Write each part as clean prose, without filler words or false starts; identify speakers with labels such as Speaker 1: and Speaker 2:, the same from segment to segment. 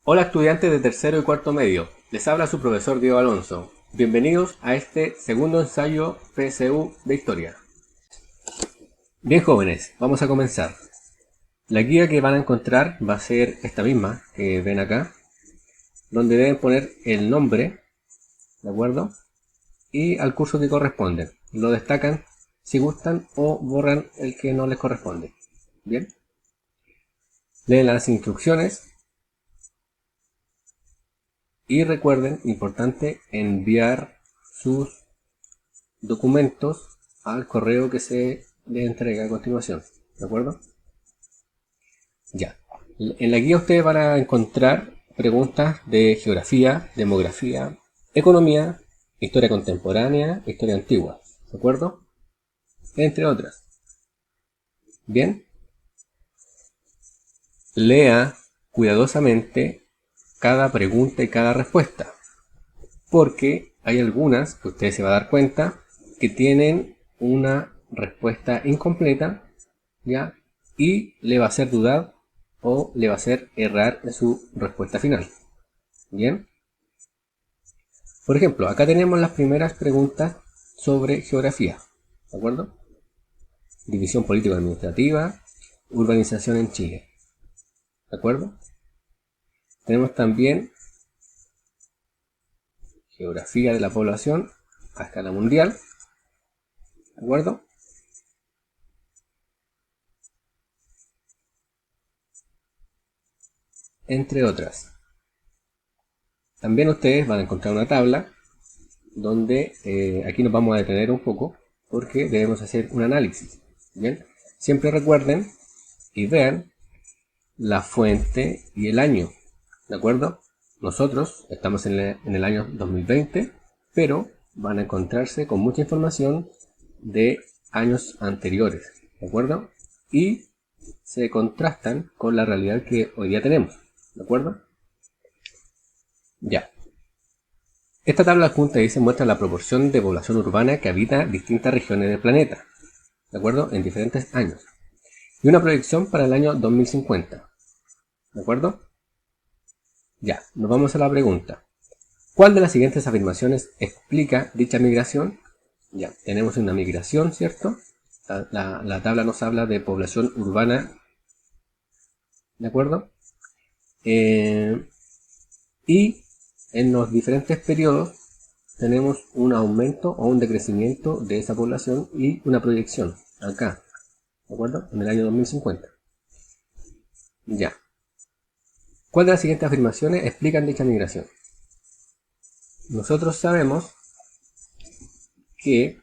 Speaker 1: Hola estudiantes de tercero y cuarto medio, les habla su profesor Diego Alonso. Bienvenidos a este segundo ensayo PSU de Historia. Bien jóvenes, vamos a comenzar. La guía que van a encontrar va a ser esta misma que ven acá, donde deben poner el nombre, ¿de acuerdo? Y al curso que corresponde. Lo destacan si gustan o borran el que no les corresponde. Bien. Leen las instrucciones. Y recuerden, importante, enviar sus documentos al correo que se le entrega a continuación. ¿De acuerdo? Ya. En la guía ustedes van a encontrar preguntas de geografía, demografía, economía, historia contemporánea, historia antigua. ¿De acuerdo? Entre otras. Bien. Lea cuidadosamente cada pregunta y cada respuesta, porque hay algunas que usted se va a dar cuenta que tienen una respuesta incompleta, ¿ya? Y le va a hacer dudar o le va a hacer errar en su respuesta final. Bien. Por ejemplo, acá tenemos las primeras preguntas sobre geografía, ¿de acuerdo? División político-administrativa, urbanización en Chile, ¿de acuerdo? Tenemos también geografía de la población a escala mundial, ¿de acuerdo? Entre otras. También ustedes van a encontrar una tabla donde aquí nos vamos a detener un poco porque debemos hacer un análisis. Bien, siempre recuerden y vean la fuente y el año, ¿de acuerdo? Nosotros estamos en el año 2020, pero van a encontrarse con mucha información de años anteriores, ¿de acuerdo? Y se contrastan con la realidad que hoy día tenemos, ¿de acuerdo? Ya. Esta tabla adjunta dice muestra la proporción de población urbana que habita distintas regiones del planeta, ¿de acuerdo? En diferentes años. Y una proyección para el año 2050, ¿de acuerdo? Ya, nos vamos a la pregunta. ¿Cuál de las siguientes afirmaciones explica dicha migración? Ya, tenemos una migración, ¿cierto? La tabla nos habla de población urbana, ¿de acuerdo? Y en los diferentes periodos tenemos un aumento o un decrecimiento de esa población y una proyección acá, ¿de acuerdo? En el año 2050. Ya. ¿Cuál de las siguientes afirmaciones explican dicha migración? Nosotros sabemos que,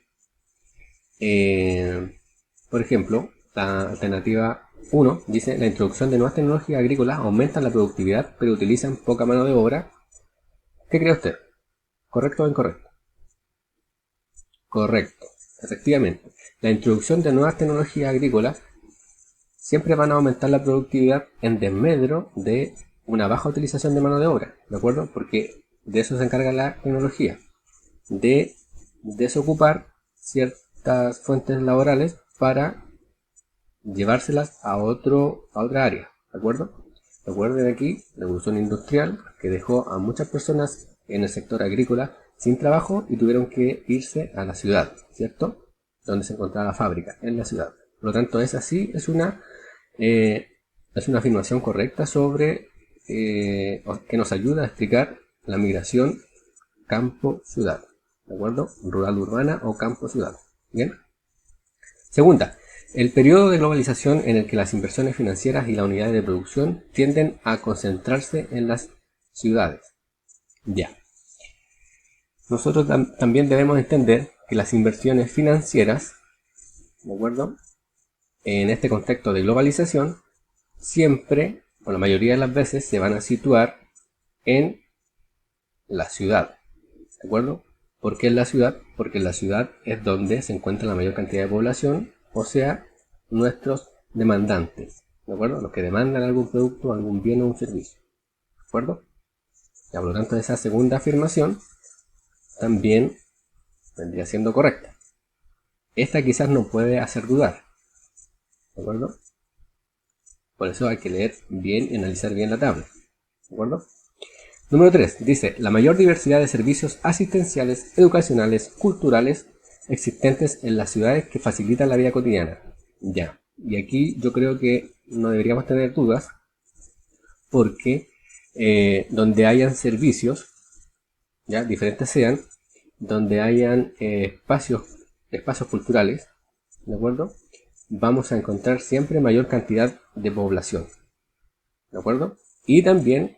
Speaker 1: por ejemplo, la alternativa 1 dice la introducción de nuevas tecnologías agrícolas aumenta la productividad pero utilizan poca mano de obra. ¿Qué cree usted? ¿Correcto o incorrecto? Correcto, efectivamente. La introducción de nuevas tecnologías agrícolas siempre van a aumentar la productividad en desmedro de una baja utilización de mano de obra, ¿de acuerdo? Porque de eso se encarga la tecnología, de desocupar ciertas fuentes laborales para llevárselas a otra área, ¿de acuerdo? Recuerden aquí la revolución industrial que dejó a muchas personas en el sector agrícola sin trabajo y tuvieron que irse a la ciudad, ¿cierto? Donde se encontraba la fábrica, en la ciudad. Por lo tanto, esa sí eh, es una afirmación correcta sobre que nos ayuda a explicar la migración campo-ciudad, ¿de acuerdo? Rural-urbana o campo-ciudad. Bien. Segunda, el periodo de globalización en el que las inversiones financieras y las unidades de producción tienden a concentrarse en las ciudades. Ya. Nosotros también debemos entender que las inversiones financieras, ¿de acuerdo? En este contexto de globalización, siempre, o la mayoría de las veces, se van a situar en la ciudad, ¿de acuerdo? ¿Por qué en la ciudad? Porque en la ciudad es donde se encuentra la mayor cantidad de población, o sea, nuestros demandantes, ¿de acuerdo? Los que demandan algún producto, algún bien o un servicio, ¿de acuerdo? Ya, por lo tanto, esa segunda afirmación también vendría siendo correcta. Esta quizás no puede hacer dudar, ¿de acuerdo? Por eso hay que leer bien y analizar bien la tabla, ¿De acuerdo? Número 3. Dice, la mayor diversidad de servicios asistenciales, educacionales, culturales existentes en las ciudades que facilitan la vida cotidiana. Ya. Y aquí yo creo que no deberíamos tener dudas porque donde hayan servicios, ya diferentes sean, donde hayan espacios culturales, ¿de acuerdo? Vamos a encontrar siempre mayor cantidad de población, ¿de acuerdo? Y también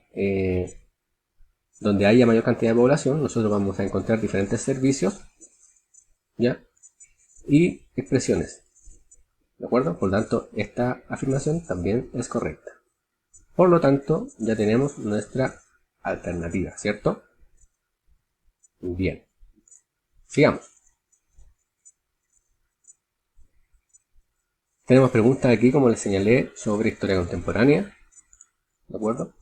Speaker 1: donde haya mayor cantidad de población, nosotros vamos a encontrar diferentes servicios, ¿ya? Y expresiones, ¿de acuerdo? Por lo tanto, esta afirmación también es correcta. Por lo tanto, ya tenemos nuestra alternativa, ¿cierto? Bien. Sigamos. Tenemos preguntas aquí, como les señalé, sobre historia contemporánea, ¿de acuerdo?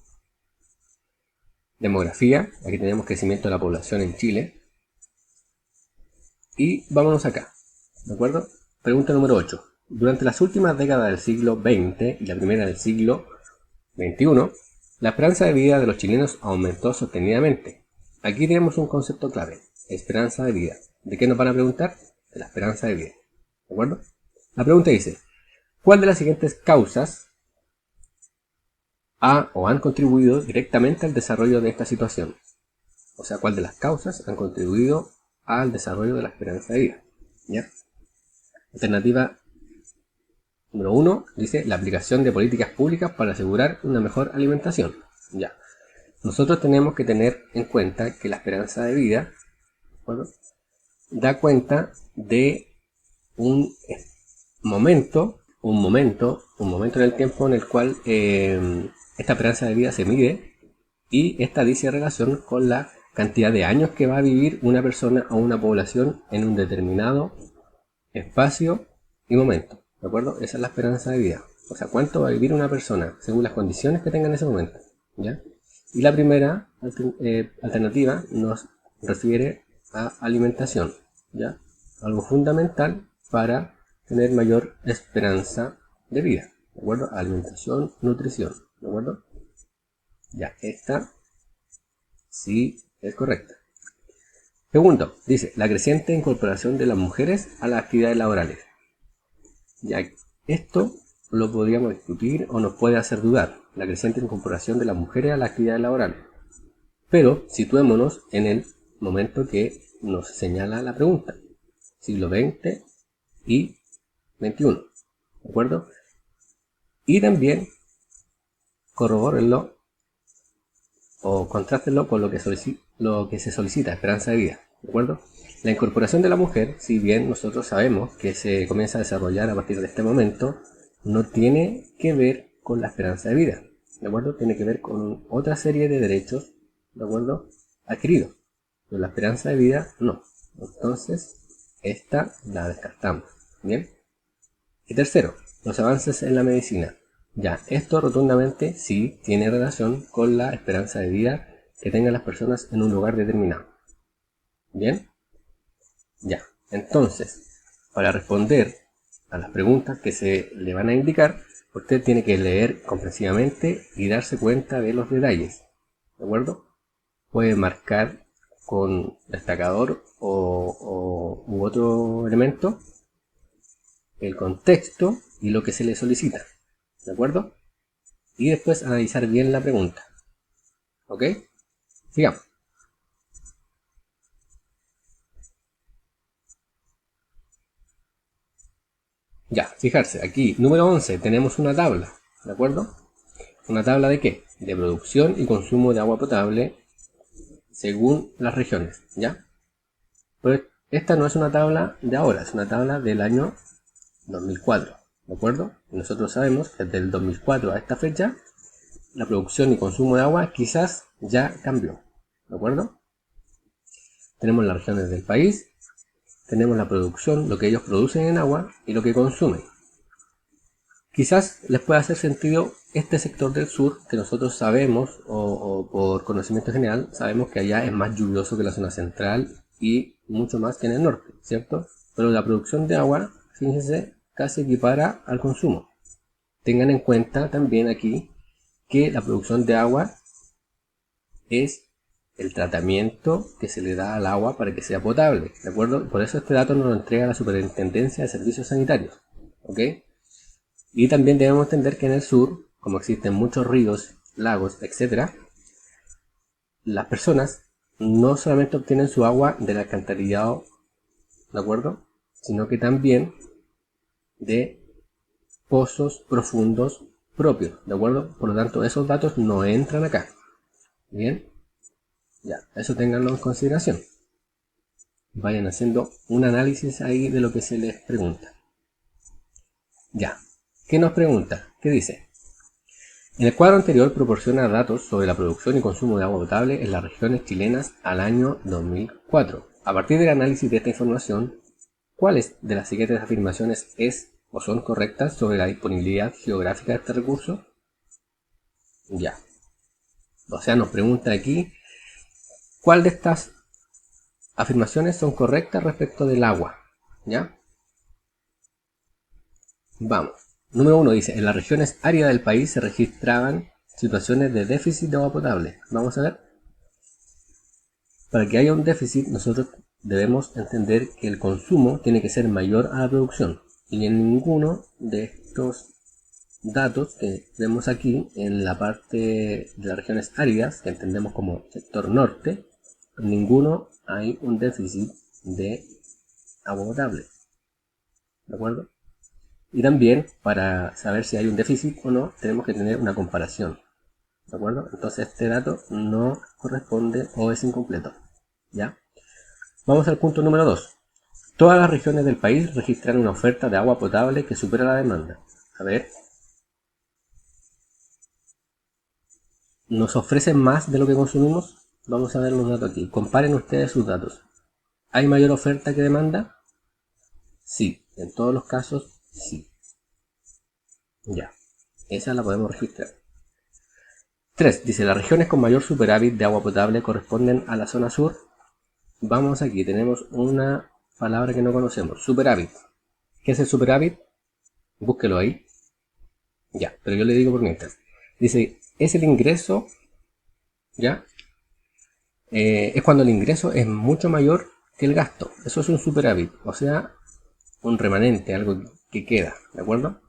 Speaker 1: Demografía, aquí tenemos crecimiento de la población en Chile. Y vámonos acá, ¿de acuerdo? Pregunta número 8. Durante las últimas décadas del siglo XX y la primera del siglo XXI, la esperanza de vida de los chilenos aumentó sostenidamente. Aquí tenemos un concepto clave, esperanza de vida. ¿De qué nos van a preguntar? De la esperanza de vida, ¿de acuerdo? La pregunta dice, ¿cuál de las siguientes causas ha o han contribuido directamente al desarrollo de esta situación? O sea, ¿cuál de las causas han contribuido al desarrollo de la esperanza de vida? ¿Ya? Alternativa número 1 dice la aplicación de políticas públicas para asegurar una mejor alimentación. Ya. Nosotros tenemos que tener en cuenta que la esperanza de vida, bueno, da cuenta de un momento en el tiempo en el cual esta esperanza de vida se mide y esta dice relación con la cantidad de años que va a vivir una persona o una población en un determinado espacio y momento, ¿de acuerdo? Esa es la esperanza de vida, o sea, cuánto va a vivir una persona según las condiciones que tenga en ese momento, ¿ya? Y la primera alternativa nos refiere a alimentación, ¿ya? Algo fundamental para tener mayor esperanza de vida, ¿de acuerdo? Alimentación, nutrición, ¿de acuerdo? Ya, esta sí es correcta. Segundo, dice, la creciente incorporación de las mujeres a las actividades laborales. Ya, esto lo podríamos discutir o nos puede hacer dudar, la creciente incorporación de las mujeres a las actividades laborales. Pero situémonos en el momento que nos señala la pregunta, siglo XX y XXI, ¿de acuerdo? Y también corrobórenlo o contrástenlo con lo que se solicita, esperanza de vida, ¿de acuerdo? La incorporación de la mujer, si bien nosotros sabemos que se comienza a desarrollar a partir de este momento, no tiene que ver con la esperanza de vida, ¿de acuerdo? Tiene que ver con otra serie de derechos, ¿de acuerdo? Adquiridos, pero la esperanza de vida no. Entonces, esta la descartamos, ¿bien? Y tercero, los avances en la medicina. Ya, esto rotundamente sí tiene relación con la esperanza de vida que tengan las personas en un lugar determinado. ¿Bien? Ya, entonces, para responder a las preguntas que se le van a indicar, usted tiene que leer comprensivamente y darse cuenta de los detalles. ¿De acuerdo? Puede marcar con destacador u otro elemento el contexto y lo que se le solicita. ¿De acuerdo? Y después analizar bien la pregunta. ¿Ok? Sigamos. Ya, fijarse, aquí, número 11, tenemos una tabla. ¿De acuerdo? ¿Una tabla de qué? De producción y consumo de agua potable según las regiones. ¿Ya? Pues esta no es una tabla de ahora, es una tabla del año 2004. ¿De acuerdo? Y nosotros sabemos que desde el 2004 a esta fecha la producción y consumo de agua quizás ya cambió, ¿de acuerdo? Tenemos las regiones del país, tenemos la producción, lo que ellos producen en agua y lo que consumen. Quizás les pueda hacer sentido este sector del sur que nosotros sabemos o por conocimiento general sabemos que allá es más lluvioso que la zona central y mucho más que en el norte, ¿cierto? Pero la producción de agua, fíjense, casi equipara al consumo. Tengan en cuenta también aquí que la producción de agua es el tratamiento que se le da al agua para que sea potable, ¿de acuerdo? Por eso este dato nos lo entrega la Superintendencia de Servicios Sanitarios, ¿ok? Y también debemos entender que en el sur, como existen muchos ríos, lagos, etc., las personas no solamente obtienen su agua del alcantarillado, ¿de acuerdo? Sino que también de pozos profundos propios, ¿de acuerdo? Por lo tanto, esos datos no entran acá. Bien, ya, eso tenganlo en consideración. Vayan haciendo un análisis ahí de lo que se les pregunta. Ya, ¿qué nos pregunta? ¿Qué dice? En el cuadro anterior proporciona datos sobre la producción y consumo de agua potable en las regiones chilenas al año 2004. A partir del análisis de esta información, ¿cuáles de las siguientes afirmaciones es o son correctas sobre la disponibilidad geográfica de este recurso? Ya. O sea, nos pregunta aquí, ¿cuál de estas afirmaciones son correctas respecto del agua? ¿Ya? Vamos. Número 1 dice, en las regiones áridas del país se registraban situaciones de déficit de agua potable. Vamos a ver. Para que haya un déficit, nosotros debemos entender que el consumo tiene que ser mayor a la producción. Y en ninguno de estos datos que vemos aquí, en la parte de las regiones áridas, que entendemos como sector norte, en ninguno hay un déficit de agua potable. ¿De acuerdo? Y también, para saber si hay un déficit o no, tenemos que tener una comparación. ¿De acuerdo? Entonces este dato no corresponde o es incompleto. ¿Ya? Vamos al punto número 2. Todas las regiones del país registran una oferta de agua potable que supera la demanda. A ver. ¿Nos ofrecen más de lo que consumimos? Vamos a ver los datos aquí. Comparen ustedes sus datos. ¿Hay mayor oferta que demanda? Sí. En todos los casos, sí. Ya. Esa la podemos registrar. 3. Dice, las regiones con mayor superávit de agua potable corresponden a la zona sur. Vamos aquí, tenemos una palabra que no conocemos, superávit. ¿Qué es el superávit? Búsquelo ahí. Ya, pero yo le digo por mientras. Dice, es el ingreso, ¿ya? Es cuando el ingreso es mucho mayor que el gasto. Eso es un superávit, o sea, un remanente, algo que queda, ¿de acuerdo?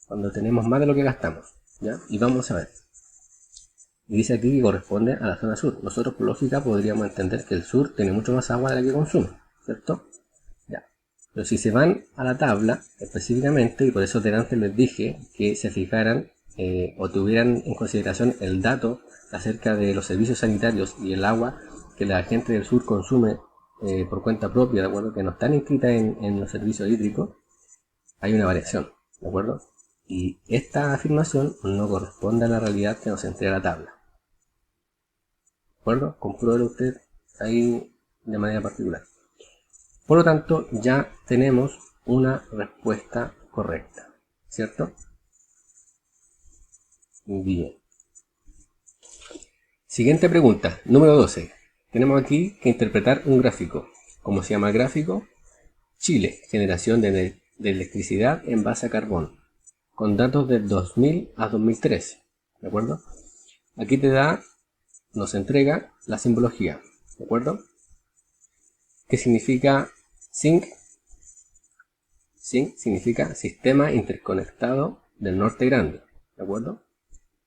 Speaker 1: Cuando tenemos más de lo que gastamos, ¿ya? Y vamos a ver. Y dice aquí que corresponde a la zona sur. Nosotros por lógica podríamos entender que el sur tiene mucho más agua de la que consume, ¿cierto? Ya. Pero si se van a la tabla específicamente, y por eso delante les dije que se fijaran o tuvieran en consideración el dato acerca de los servicios sanitarios y el agua que la gente del sur consume por cuenta propia, ¿de acuerdo? Que no están inscritas en los servicios hídricos, hay una variación, ¿de acuerdo? Y esta afirmación no corresponde a la realidad que nos entrega la tabla. ¿De acuerdo? Compruébelo usted ahí de manera particular. Por lo tanto, ya tenemos una respuesta correcta, ¿cierto? Bien. Siguiente pregunta, número 12. Tenemos aquí que interpretar un gráfico. ¿Cómo se llama el gráfico? Chile, generación de electricidad en base a carbón, con datos del 2000 a 2013, ¿de acuerdo? Aquí nos entrega la simbología, ¿de acuerdo? ¿Qué significa SINC? SINC significa Sistema Interconectado del Norte Grande, ¿de acuerdo?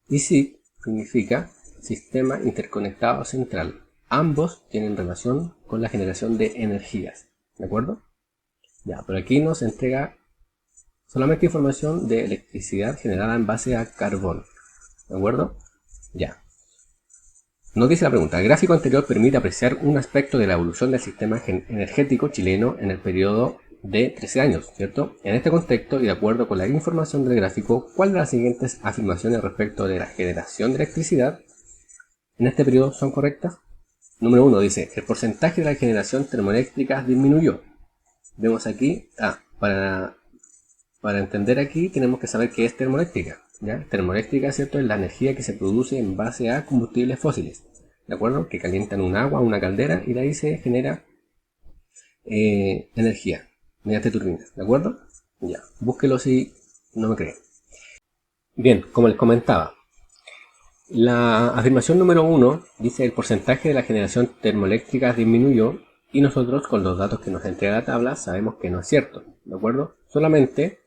Speaker 1: Y SIC significa Sistema Interconectado Central. Ambos tienen relación con la generación de energías, ¿de acuerdo? Ya, pero aquí nos entrega solamente información de electricidad generada en base a carbón, ¿de acuerdo? Ya. Nos dice la pregunta, el gráfico anterior permite apreciar un aspecto de la evolución del sistema energético chileno en el periodo de 13 años, ¿cierto? En este contexto y de acuerdo con la información del gráfico, ¿cuál de las siguientes afirmaciones respecto de la generación de electricidad en este periodo son correctas? Número 1 dice, el porcentaje de la generación termoeléctrica disminuyó. Vemos aquí, para entender aquí tenemos que saber qué es termoeléctrica. ¿Ya? Termoeléctrica, ¿cierto? Es la energía que se produce en base a combustibles fósiles, ¿de acuerdo? Que calientan un agua, una caldera y de ahí se genera energía mediante turbinas, ¿de acuerdo? Ya, búsquelo si no me creen. Bien, como les comentaba, La afirmación número 1 dice el porcentaje de la generación termoeléctrica disminuyó y nosotros con los datos que nos entrega la tabla sabemos que no es cierto, ¿de acuerdo? Solamente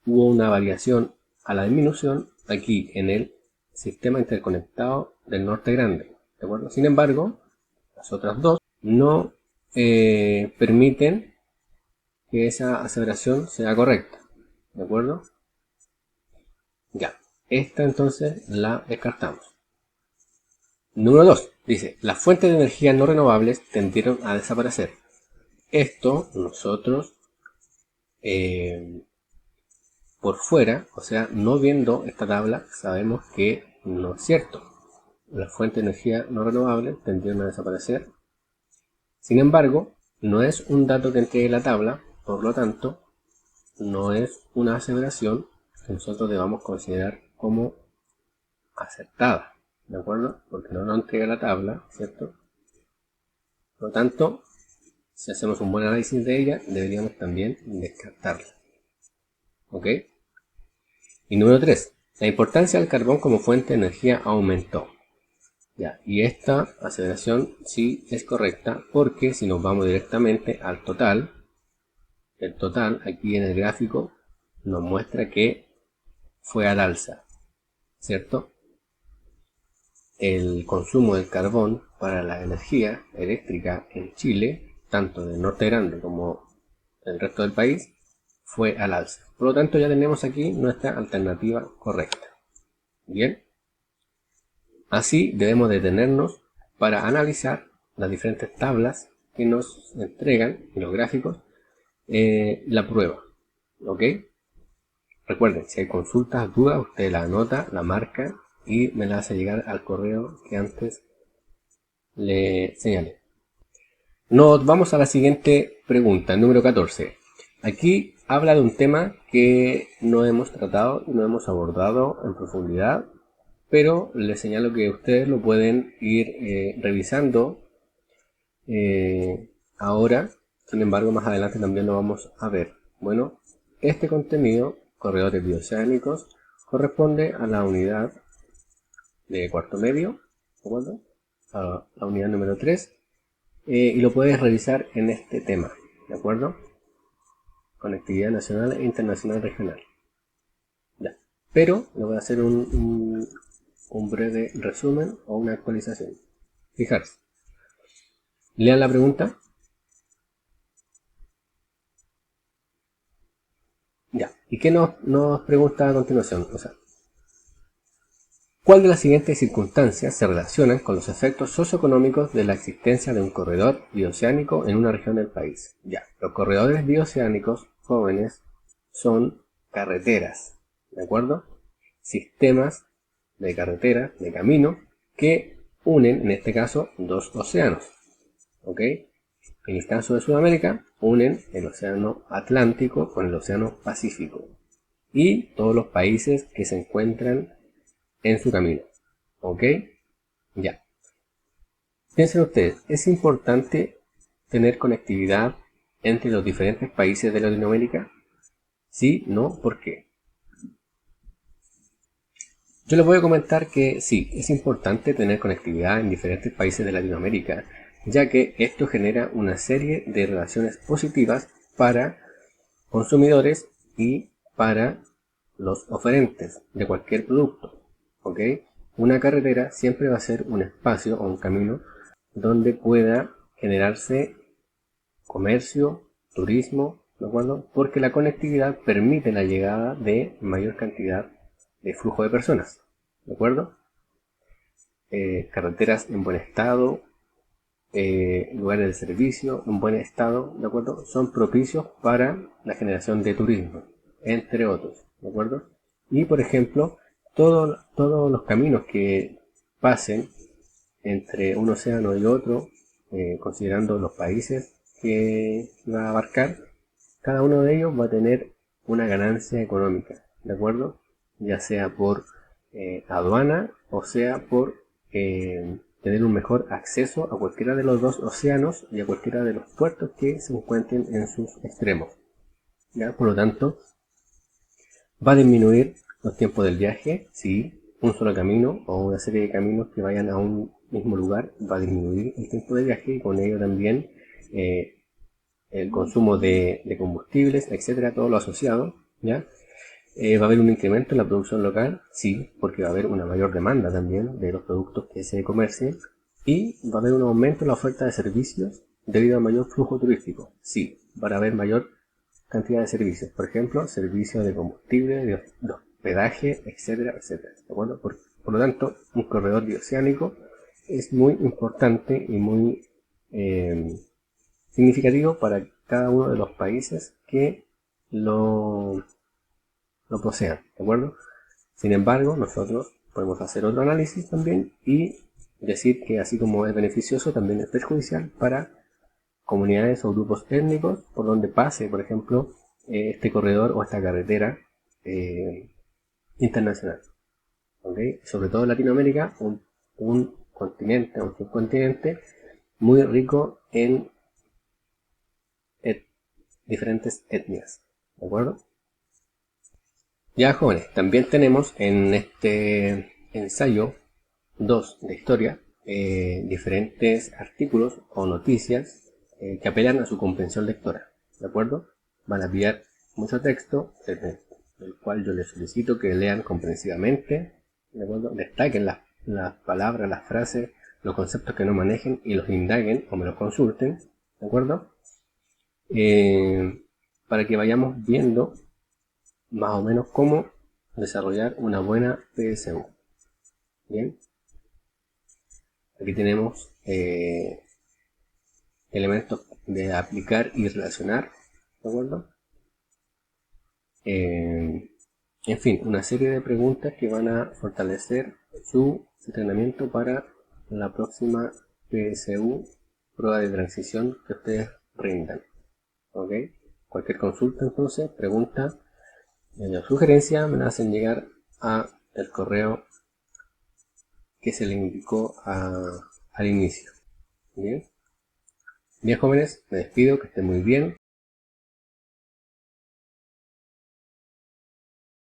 Speaker 1: hubo una variación a la disminución aquí en el sistema interconectado del norte grande, ¿de acuerdo? Sin embargo, las otras dos no permiten que esa aseveración sea correcta, ¿de acuerdo? Ya, esta entonces la descartamos. Número 2. Dice, las fuentes de energía no renovables tendieron a desaparecer. Esto nosotros por fuera, o sea, no viendo esta tabla, sabemos que no es cierto. Las fuentes de energía no renovables tendieron a desaparecer. Sin embargo, no es un dato que entregue la tabla, por lo tanto, no es una aseveración que nosotros debamos considerar como acertada, ¿de acuerdo? Porque no nos entrega la tabla, ¿cierto? Por lo tanto, si hacemos un buen análisis de ella, deberíamos también descartarla. ¿Ok? Y número 3. La importancia del carbón como fuente de energía aumentó. Ya, y esta aseveración sí es correcta porque si nos vamos directamente al total, el total aquí en el gráfico nos muestra que fue al alza, ¿cierto? El consumo del carbón para la energía eléctrica en Chile, tanto del norte grande como del resto del país, fue al alza. Por lo tanto, ya tenemos aquí nuestra alternativa correcta. Bien, así debemos detenernos para analizar las diferentes tablas que nos entregan en los gráficos la prueba. ¿Ok? Recuerden, si hay consultas, dudas, usted la anota, la marca y me la hace llegar al correo que antes le señalé. Nos vamos a la siguiente pregunta, número 14. Aquí habla de un tema que no hemos tratado y no hemos abordado en profundidad, pero les señalo que ustedes lo pueden ir revisando ahora. Sin embargo, más adelante también lo vamos a ver. Bueno, este contenido, corredores bioceánicos, corresponde a la unidad de cuarto medio, ¿de acuerdo? A la unidad número 3. Y lo puedes revisar en este tema, ¿de acuerdo? Conectividad nacional e internacional regional. Ya. Pero le voy a hacer un breve resumen o una actualización. Fijarse. Lean la pregunta. Ya. ¿Y qué nos pregunta a continuación? O sea, ¿cuál de las siguientes circunstancias se relacionan con los efectos socioeconómicos de la existencia de un corredor bioceánico en una región del país? Ya, los corredores bioceánicos jóvenes son carreteras, ¿de acuerdo? Sistemas de carretera, de camino, que unen, en este caso, dos océanos, ¿ok? En el caso de Sudamérica, unen el océano Atlántico con el océano Pacífico y todos los países que se encuentran en su camino. ¿Ok? Ya. Piensen ustedes, ¿es importante tener conectividad entre los diferentes países de Latinoamérica? ¿Sí? ¿No? ¿Por qué? Yo les voy a comentar que sí, es importante tener conectividad en diferentes países de Latinoamérica, ya que esto genera una serie de relaciones positivas para consumidores y para los oferentes de cualquier producto. ¿Ok? Una carretera siempre va a ser un espacio o un camino donde pueda generarse comercio, turismo, ¿de acuerdo? Porque la conectividad permite la llegada de mayor cantidad de flujo de personas, ¿de acuerdo? Carreteras en buen estado, lugares de servicio en buen estado, ¿de acuerdo? Son propicios para la generación de turismo, entre otros, ¿de acuerdo? Y por ejemplo, todos los caminos que pasen entre un océano y otro, considerando los países que va a abarcar, cada uno de ellos va a tener una ganancia económica, ¿de acuerdo? Ya sea por aduana o sea por tener un mejor acceso a cualquiera de los dos océanos y a cualquiera de los puertos que se encuentren en sus extremos. ¿Ya? Por lo tanto, va a disminuir los tiempos del viaje, sí, un solo camino o una serie de caminos que vayan a un mismo lugar va a disminuir el tiempo de viaje y con ello también el consumo de combustibles, etcétera, todo lo asociado, ¿ya? ¿Va a haber un incremento en la producción local? Sí, porque va a haber una mayor demanda también de los productos que se comercien y va a haber un aumento en la oferta de servicios debido a mayor flujo turístico. Sí, va a haber mayor cantidad de servicios, por ejemplo, servicios de combustible, de hospedaje, etcétera, etcétera. ¿De acuerdo? Por lo tanto, un corredor bioceánico es muy importante y muy significativo para cada uno de los países que lo posean, ¿de acuerdo? Sin embargo, nosotros podemos hacer otro análisis también y decir que así como es beneficioso, también es perjudicial para comunidades o grupos étnicos por donde pase, por ejemplo, este corredor o esta carretera internacional. ¿Okay? Sobre todo en Latinoamérica, un continente, un subcontinente muy rico en diferentes etnias. ¿De acuerdo? Ya, jóvenes, también tenemos en este ensayo 2 de historia diferentes artículos o noticias que apelan a su comprensión lectora. ¿De acuerdo? Van a pillar mucho texto, el cual yo les solicito que lean comprensivamente. ¿De acuerdo? Destaquen las palabras, las frases, los conceptos que no manejen y los indaguen o me los consulten. ¿De acuerdo? Para que vayamos viendo más o menos cómo desarrollar una buena PSU. Bien, aquí tenemos elementos de aplicar y relacionar, ¿de acuerdo? En fin, una serie de preguntas que van a fortalecer su entrenamiento para la próxima PSU, prueba de transición que ustedes rindan. ¿Ok? Cualquier consulta, entonces, pregunta o sugerencia me la hacen llegar a el correo que se le indicó al inicio. Bien, jóvenes, me despido, que estén muy bien.